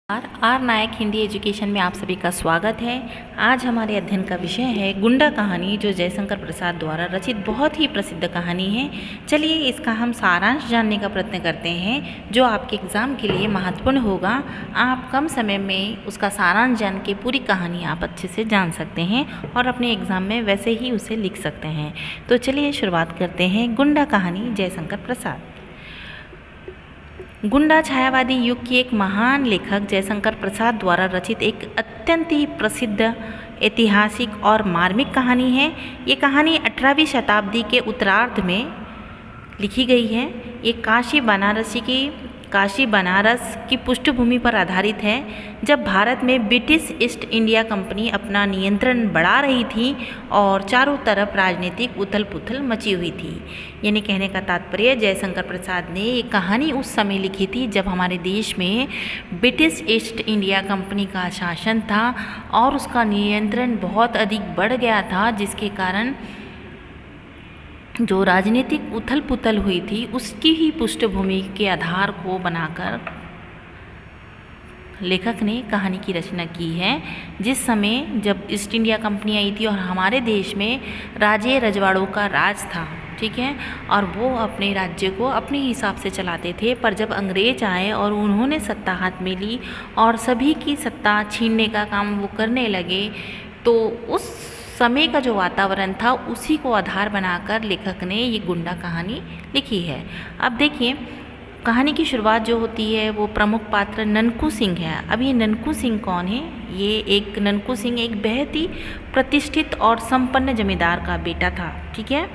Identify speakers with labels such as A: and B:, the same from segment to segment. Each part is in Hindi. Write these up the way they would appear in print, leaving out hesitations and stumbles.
A: आर नायक हिंदी एजुकेशन में आप सभी का स्वागत है। आज हमारे अध्ययन का विषय है गुंडा कहानी, जो जयशंकर प्रसाद द्वारा रचित बहुत ही प्रसिद्ध कहानी है। चलिए इसका हम सारांश जानने का प्रयत्न करते हैं, जो आपके एग्ज़ाम के लिए महत्वपूर्ण होगा। आप कम समय में उसका सारांश जान के पूरी कहानी आप अच्छे से जान सकते हैं और अपने एग्ज़ाम में वैसे ही उसे लिख सकते हैं। तो चलिए शुरुआत करते हैं। गुंडा कहानी, जयशंकर प्रसाद। गुंडा छायावादी युग की एक महान लेखक जयशंकर प्रसाद द्वारा रचित एक अत्यंत ही प्रसिद्ध ऐतिहासिक और मार्मिक कहानी है। ये कहानी 18वीं शताब्दी के उत्तरार्ध में लिखी गई है। ये काशी बनारस की पृष्ठभूमि पर आधारित है, जब भारत में ब्रिटिश ईस्ट इंडिया कंपनी अपना नियंत्रण बढ़ा रही थी और चारों तरफ राजनीतिक उथल पुथल मची हुई थी। यानी कहने का तात्पर्य, जयशंकर प्रसाद ने ये कहानी उस समय लिखी थी जब हमारे देश में ब्रिटिश ईस्ट इंडिया कंपनी का शासन था और उसका नियंत्रण बहुत अधिक बढ़ गया था, जिसके कारण जो राजनीतिक उथल पुथल हुई थी उसकी ही पृष्ठभूमि के आधार को बनाकर लेखक ने कहानी की रचना की है। जिस समय जब ईस्ट इंडिया कंपनी आई थी और हमारे देश में राजे रजवाड़ों का राज था, ठीक है, और वो अपने राज्य को अपने हिसाब से चलाते थे। पर जब अंग्रेज आए और उन्होंने सत्ता हाथ में ली और सभी की सत्ता छीनने का काम वो करने लगे, तो उस समय का जो वातावरण था उसी को आधार बनाकर लेखक ने ये गुंडा कहानी लिखी है। अब देखिए, कहानी की शुरुआत जो होती है वो प्रमुख पात्र ननकू सिंह है। अब ये ननकू सिंह कौन है? ननकू सिंह एक बेहद ही प्रतिष्ठित और संपन्न जमींदार का बेटा था, ठीक है।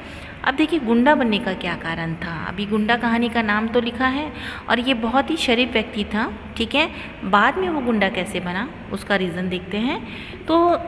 A: अब देखिए, गुंडा बनने का क्या कारण था। अभी गुंडा कहानी का नाम तो लिखा है और ये बहुत ही शरीफ व्यक्ति था, ठीक है। बाद में वो गुंडा कैसे बना उसका रीज़न देखते हैं। तो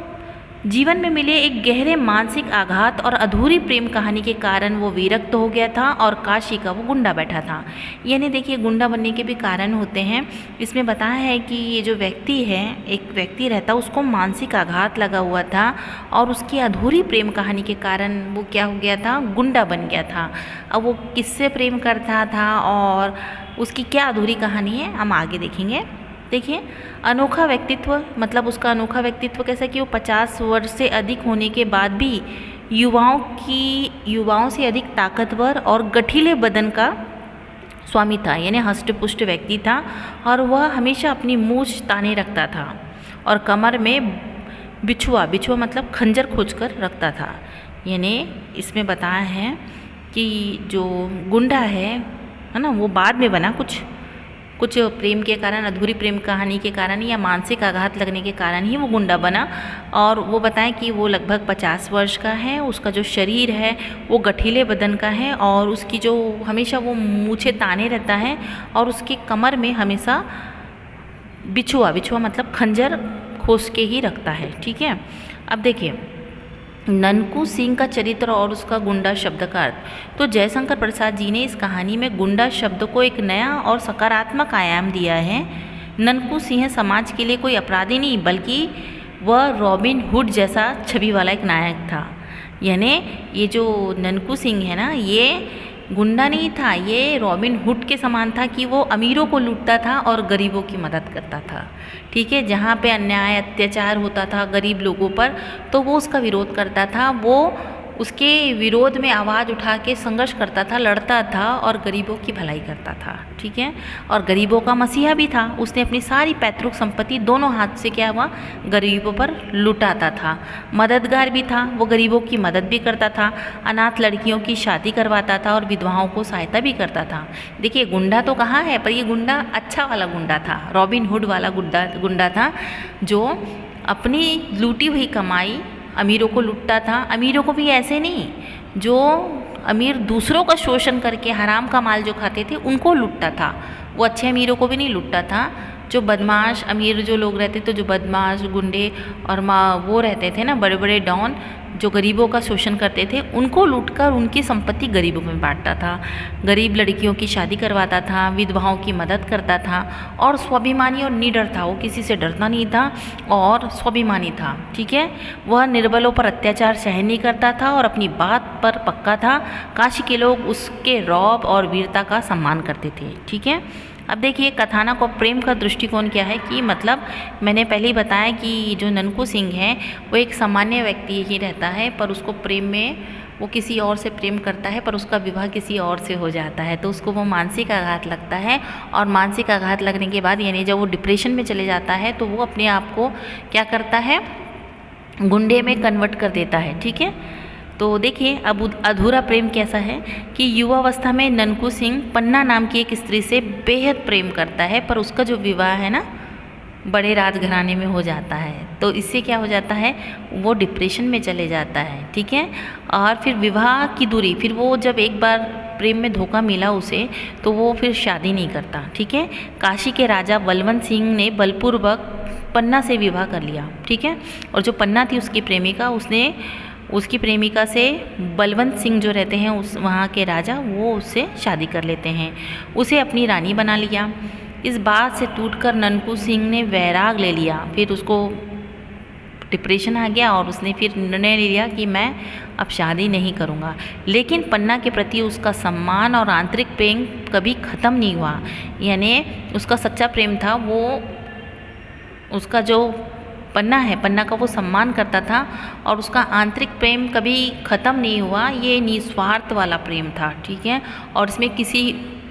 A: जीवन में मिले एक गहरे मानसिक आघात और अधूरी प्रेम कहानी के कारण वो विरक्त हो गया था और काशी का वो गुंडा बैठा था। यानी देखिए, गुंडा बनने के भी कारण होते हैं। इसमें बताया है कि ये जो व्यक्ति है, एक व्यक्ति रहता, उसको मानसिक आघात लगा हुआ था और उसकी अधूरी प्रेम कहानी के कारण वो क्या हो गया था, गुंडा बन गया था। अब वो किससे प्रेम करता था और उसकी क्या अधूरी कहानी है, हम आगे देखेंगे। देखिए, अनोखा व्यक्तित्व, मतलब उसका अनोखा व्यक्तित्व कैसा कि वो 50 वर्ष से अधिक होने के बाद भी युवाओं से अधिक ताकतवर और गठीले बदन का स्वामी था। यानी हष्ट-पुष्ट व्यक्ति था और वह हमेशा अपनी मूंछ ताने रखता था और कमर में बिछुआ मतलब खंजर खोजकर रखता था। यानी इसमें बताया है कि जो गुंडा है ना, वो बाद में बना कुछ प्रेम के कारण, अधूरी प्रेम कहानी के कारण या मानसिक आघात लगने के कारण ही वो गुंडा बना। और वो बताएं कि वो लगभग 50 वर्ष का है, उसका जो शरीर है वो गठीले बदन का है और उसकी जो हमेशा वो मूछे ताने रहता है और उसकी कमर में हमेशा बिछुआ मतलब खंजर खोस के ही रखता है, ठीक है। अब देखिए, ननकू सिंह का चरित्र और उसका गुंडा शब्द का अर्थ। तो जयशंकर प्रसाद जी ने इस कहानी में गुंडा शब्द को एक नया और सकारात्मक आयाम दिया है। ननकू सिंह समाज के लिए कोई अपराधी नहीं, बल्कि वह रॉबिन हुड जैसा छवि वाला एक नायक था। यानी ये जो ननकू सिंह है ना, ये गुंडा नहीं था, ये रॉबिन हुड के समान था कि वो अमीरों को लूटता था और गरीबों की मदद करता था, ठीक है। जहाँ पे अन्याय अत्याचार होता था गरीब लोगों पर, तो वो उसका विरोध करता था, वो उसके विरोध में आवाज़ उठा के संघर्ष करता था, लड़ता था और गरीबों की भलाई करता था, ठीक है। और गरीबों का मसीहा भी था। उसने अपनी सारी पैतृक संपत्ति दोनों हाथ से क्या हुआ, गरीबों पर लुटाता था। मददगार भी था, वो गरीबों की मदद भी करता था, अनाथ लड़कियों की शादी करवाता था और विधवाओं को सहायता भी करता था। देखिए, गुंडा तो कहाँ है, पर ये गुंडा अच्छा वाला गुंडा था, रॉबिन हुड वाला गुंडा था, जो अपनी लूटी हुई कमाई अमीरों को लूटता था। अमीरों को भी ऐसे नहीं, जो अमीर दूसरों का शोषण करके हराम का माल जो खाते थे उनको लूटता था। वो अच्छे अमीरों को भी नहीं लूटता था। जो बदमाश अमीर जो लोग रहते, तो जो बदमाश गुंडे और वो रहते थे ना, बड़े बड़े डॉन, जो गरीबों का शोषण करते थे, उनको लूटकर उनकी संपत्ति गरीबों में बांटता था। गरीब लड़कियों की शादी करवाता था, विधवाओं की मदद करता था और स्वाभिमानी और निडर था। वो किसी से डरता नहीं था और स्वाभिमानी था, ठीक है। वह निर्बलों पर अत्याचार सहन नहीं करता था और अपनी बात पर पक्का था। काशी के लोग उसके रौब और वीरता का सम्मान करते थे, ठीक है। अब देखिए कथानक और प्रेम का दृष्टिकोण क्या है कि मतलब मैंने पहले ही बताया कि जो ननकू सिंह है वो एक सामान्य व्यक्ति ही रहता है, पर उसको प्रेम में वो किसी और से प्रेम करता है, पर उसका विवाह किसी और से हो जाता है, तो उसको वो मानसिक आघात लगता है। और मानसिक आघात लगने के बाद यानी जब वो डिप्रेशन में चले जाता है तो वो अपने आप को क्या करता है, गुंडे में कन्वर्ट कर देता है। ठीक है, तो देखिए अब अधूरा प्रेम कैसा है कि युवावस्था में ननकू सिंह पन्ना नाम की एक स्त्री से बेहद प्रेम करता है, पर उसका जो विवाह है ना बड़े राजघराने में हो जाता है, तो इससे क्या हो जाता है, वो डिप्रेशन में चले जाता है। ठीक है, और फिर विवाह की दूरी, फिर वो जब एक बार प्रेम में धोखा मिला उसे तो वो फिर शादी नहीं करता। ठीक है, काशी के राजा बलवंत सिंह ने बलपूर्वक पन्ना से विवाह कर लिया। ठीक है, और जो पन्ना थी उसकी प्रेमिका, उसने उसकी प्रेमिका से बलवंत सिंह जो रहते हैं उस वहाँ के राजा, वो उससे शादी कर लेते हैं, उसे अपनी रानी बना लिया। इस बात से टूटकर ननकू सिंह ने वैराग ले लिया, फिर उसको डिप्रेशन आ गया और उसने फिर निर्णय लिया कि मैं अब शादी नहीं करूँगा। लेकिन पन्ना के प्रति उसका सम्मान और आंतरिक प्रेम कभी ख़त्म नहीं हुआ, यानी उसका सच्चा प्रेम था, वो उसका जो पन्ना है, पन्ना का वो सम्मान करता था और उसका आंतरिक प्रेम कभी ख़त्म नहीं हुआ, ये निस्वार्थ वाला प्रेम था। ठीक है, और इसमें किसी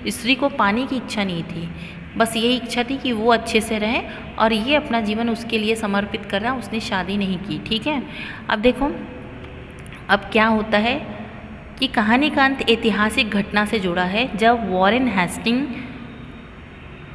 A: स्त्री को पाने की इच्छा नहीं थी, बस यही इच्छा थी कि वो अच्छे से रहे और ये अपना जीवन उसके लिए समर्पित कर रहा, उसने शादी नहीं की। ठीक है, अब देखो अब क्या होता है कि कहानी का अंत ऐतिहासिक घटना से जुड़ा है, जब वॉरेन हेस्टिंग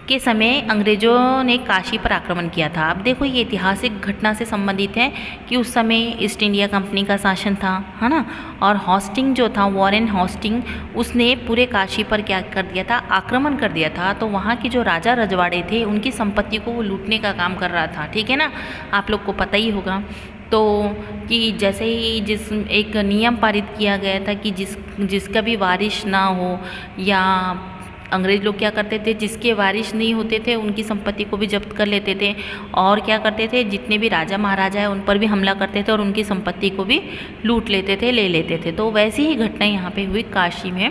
A: के समय अंग्रेज़ों ने काशी पर आक्रमण किया था। अब देखो ये ऐतिहासिक घटना से संबंधित है कि उस समय ईस्ट इंडिया कंपनी का शासन था, है ना, और हॉस्टिंग जो था, वॉरेन हॉस्टिंग, उसने पूरे काशी पर क्या कर दिया था, आक्रमण कर दिया था। तो वहाँ के जो राजा रजवाड़े थे उनकी संपत्ति को वो लूटने का काम कर रहा था। ठीक है ना, आप लोग को पता ही होगा। तो कि जैसे ही जिस एक नियम पारित किया गया था कि जिसका भी वारिश ना हो, या अंग्रेज़ लोग क्या करते थे, जिसके वारिश नहीं होते थे उनकी संपत्ति को भी जब्त कर लेते थे, और क्या करते थे, जितने भी राजा महाराजा हैं उन पर भी हमला करते थे और उनकी संपत्ति को भी लूट लेते थे, ले लेते थे। तो वैसी ही घटना यहाँ पे हुई काशी में।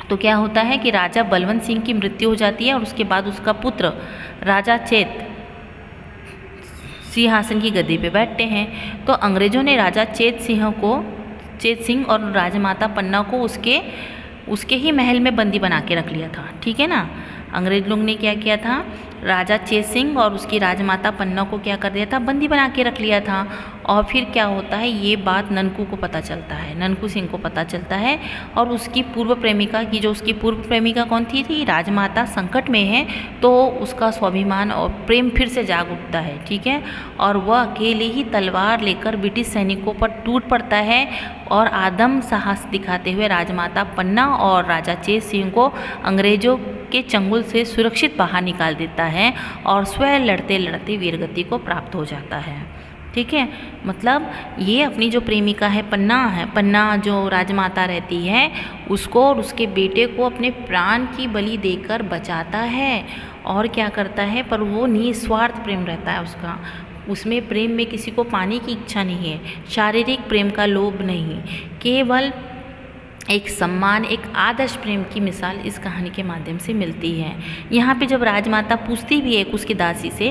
A: तो क्या होता है कि राजा बलवंत सिंह की मृत्यु हो जाती है और उसके बाद उसका पुत्र राजा चेत सिंहासन की गद्दी पे बैठते हैं। तो अंग्रेज़ों ने राजा चेत सिंह और राजमाता पन्ना को उसके ही महल में बंदी बना के रख लिया था। ठीक है ना, अंग्रेज लोग ने क्या किया था, राजा चेत सिंह और उसकी राजमाता पन्ना को क्या कर दिया था, बंदी बना के रख लिया था। और फिर क्या होता है, ये बात ननकू को पता चलता है, ननकू सिंह को पता चलता है, और उसकी पूर्व प्रेमिका की, जो उसकी पूर्व प्रेमिका कौन थी राजमाता, संकट में है, तो उसका स्वाभिमान और प्रेम फिर से जाग उठता है। ठीक है, और वह अकेले ही तलवार लेकर ब्रिटिश सैनिकों पर टूट पड़ता है और आदम साहस दिखाते हुए राजमाता पन्ना और राजा चेत सिंह को अंग्रेजों के चंगुल से सुरक्षित बाहर निकाल देता है और स्वयं लड़ते लड़ते वीरगति को प्राप्त हो जाता है। ठीक है, मतलब ये अपनी जो प्रेमिका है, पन्ना जो राजमाता रहती है, उसको और उसके बेटे को अपने प्राण की बलि देकर बचाता है। और क्या करता है, पर वो निस्वार्थ प्रेम रहता है उसका, उसमें प्रेम में किसी को पाने की इच्छा नहीं है, शारीरिक प्रेम का लोभ नहीं, केवल एक सम्मान, एक आदर्श प्रेम की मिसाल इस कहानी के माध्यम से मिलती है। यहाँ पे जब राजमाता पूछती भी है उसकी दासी से,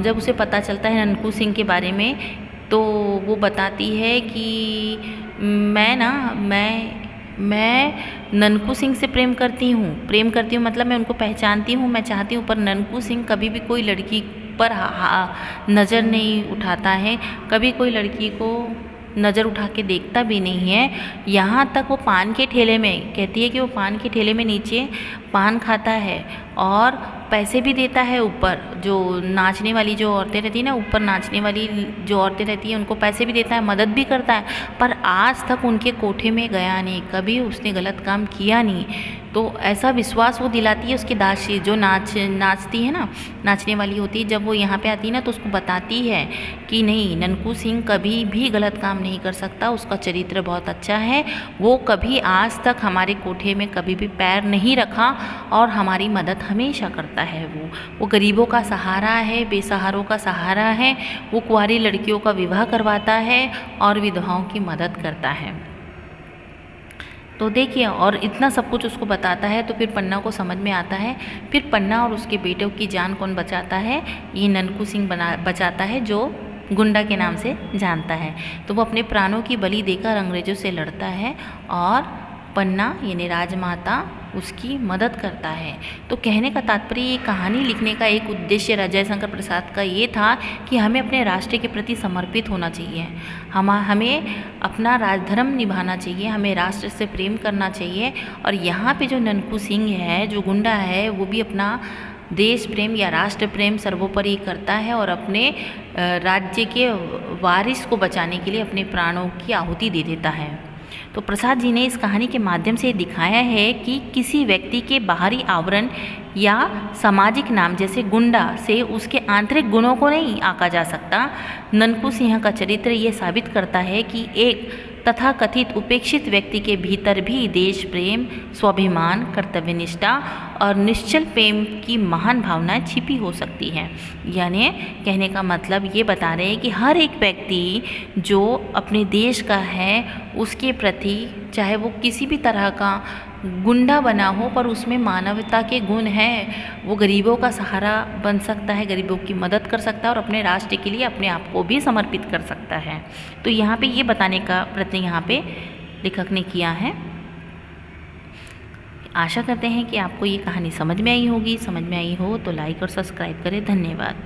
A: जब उसे पता चलता है ननकू सिंह के बारे में, तो वो बताती है कि मैं ननकू सिंह से प्रेम करती हूँ, मतलब मैं उनको पहचानती हूँ, मैं चाहती हूँ, पर ननकू सिंह कभी भी कोई लड़की पर नज़र नहीं उठाता है, कभी कोई लड़की को नज़र उठा के देखता भी नहीं है। यहाँ तक वो पान के ठेले में, कहती है कि वो पान के ठेले में नीचे पान खाता है और पैसे भी देता है। ऊपर जो नाचने वाली जो औरतें रहती हैं ना, ऊपर नाचने वाली जो औरतें रहती हैं उनको पैसे भी देता है, मदद भी करता है, पर आज तक उनके कोठे में गया नहीं, कभी उसने गलत काम किया नहीं। तो ऐसा विश्वास वो दिलाती है उसकी दासी, जो नाचती है ना, नाचने वाली होती है, जब वो यहाँ पे आती है ना तो उसको बताती है कि नहीं, ननकू सिंह कभी भी गलत काम नहीं कर सकता, उसका चरित्र बहुत अच्छा है, वो कभी आज तक हमारे कोठे में कभी भी पैर नहीं रखा और हमारी मदद हमेशा करता है। वो गरीबों का सहारा है, बेसहारों का सहारा है, वो कुंवारी लड़कियों का विवाह करवाता है और विधवाओं की मदद करता है। तो देखिए, और इतना सब कुछ उसको बताता है तो फिर पन्ना को समझ में आता है। फिर पन्ना और उसके बेटों की जान कौन बचाता है? ये ननकू सिंह बचाता है, जो गुंडा के नाम से जानता है। तो वो अपने प्राणों की बलि देकर अंग्रेज़ों से लड़ता है और पन्ना यानी राजमाता उसकी मदद करता है। तो कहने का तात्पर्य, ये कहानी लिखने का एक उद्देश्य जयशंकर प्रसाद का ये था कि हमें अपने राष्ट्र के प्रति समर्पित होना चाहिए, हमें अपना राजधर्म निभाना चाहिए, हमें राष्ट्र से प्रेम करना चाहिए। और यहाँ पे जो ननकू सिंह है, जो गुंडा है, वो भी अपना देश प्रेम या राष्ट्र प्रेम सर्वोपरि करता है और अपने राज्य के वारिस को बचाने के लिए अपने प्राणों की आहुति दे देता है। तो प्रसाद जी ने इस कहानी के माध्यम से दिखाया है कि किसी व्यक्ति के बाहरी आवरण या सामाजिक नाम जैसे गुंडा से उसके आंतरिक गुणों को नहीं आंका जा सकता। ननकू सिंह का चरित्र ये साबित करता है कि एक तथाकथित उपेक्षित व्यक्ति के भीतर भी देश प्रेम, स्वाभिमान, कर्तव्यनिष्ठा और निश्चल प्रेम की महान भावनाएं छिपी हो सकती हैं। यानी कहने का मतलब ये बता रहे हैं कि हर एक व्यक्ति जो अपने देश का है, उसके प्रति चाहे वो किसी भी तरह का गुंडा बना हो, पर उसमें मानवता के गुण हैं। वो गरीबों का सहारा बन सकता है, गरीबों की मदद कर सकता है और अपने राष्ट्र के लिए अपने आप को भी समर्पित कर सकता है। तो यहाँ पे ये बताने का प्रयत्न यहाँ पे लेखक ने किया है। आशा करते हैं कि आपको ये कहानी समझ में आई होगी। समझ में आई हो तो लाइक और सब्सक्राइब करें। धन्यवाद।